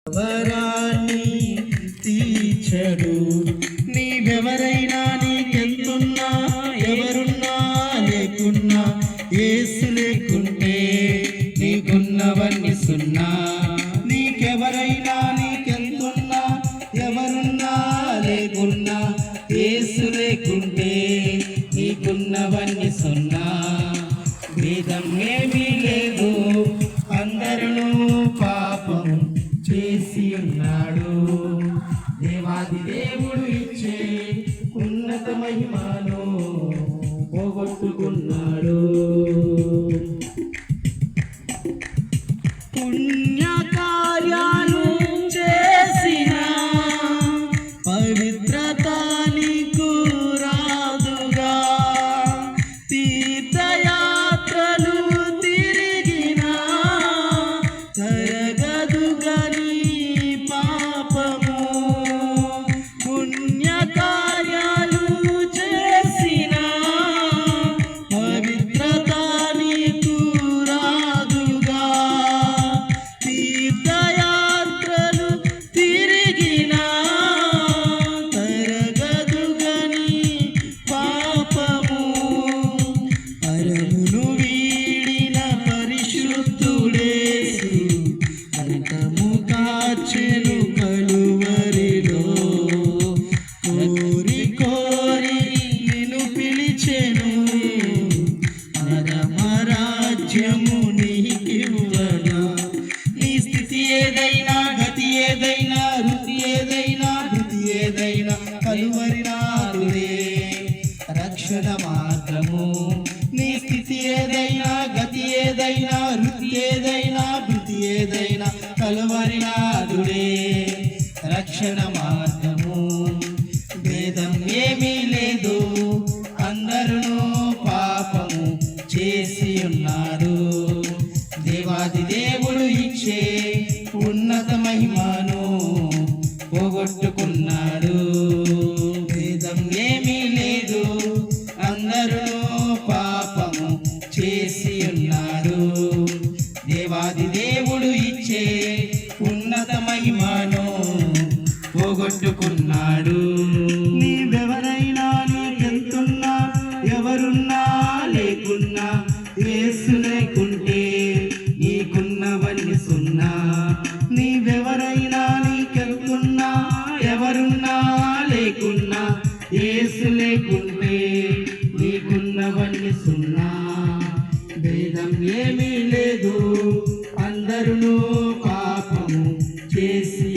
వరాన్ని తీర్చడు. నీవెవరైనా నీకెంతున్నా ఎవరున్నా లేకున్నా యేసు లేకుంటే నీకున్నవన్నీ సున్నా. నీకెవరైనా నీకెంతున్నా ఎవరున్నా లేకున్నా యేసు లేకుంటే నీకున్నవన్నీ సున్నా. భేదం ఏమీ లేదు, అందరూ పాపం చేసి ఉన్నాడు. దేవాది దేవుడు ఇచ్చే ఉన్నత మహిమను పోగొట్టుకున్నాడు. పుణ్యకార్యాలు చేసిన పవిత్రత నీకు రాదుగా. తీర్థయాత్రలు తిరిగిన తరగదుగా నీ పాపము. పుణ్యకార్యాలు చేసిన పవిత్రత నీకు రాదుగా. తీర్థయాత్రలు తిరిగిన తరగదుగా నీ పాపము. పరమును వీడిన పరిశుద్ధుడేసు రక్తము కార్చెను కలువరిలో. కోరి కోరి నిన్ను పిలిచెను, పరమరాజ్యము నీకివ్వనా. నీ స్థితి ఏదైనా గతి ఏదైనా వృత్తి ఏదైనా భృతి ఏదైనా కలువరినాథుడే రక్షణ మార్గము. నీ స్థితి ఏదైనా గతి ఏదైనా వృత్తి ఏదైనా భృతి ఏదైనా కలువరినాథుడే రక్షణ మార్గము. భేదం ఏమీ లేదు, అందరూ పాపము చేసి ఉన్నారు. దేవాది దేవుడు ఇచ్చే ఉన్నత మహిమను పోగొట్టుకున్నాడు. భేదం ఏమీ లేదు, అందరూ పాపము చేసి ఉన్నారు. దేవాది దేవుడు ఇచ్చే ఉన్నత మహిమను పోగొట్టుకున్నాడు. నీవెవరైనా నీకెంతున్నా ఎవరున్నా లేకున్నా యేసు లేకుంటే నీకున్నవన్నీ సున్నా. నీవెవరైనా నీకెంతున్నా ఎవరున్నా లేకున్నా యేసు లేకుంటే నీకున్నవన్నీ సున్నా. భేదం ఏమీ లేదు, అందరూ పాపము చేసి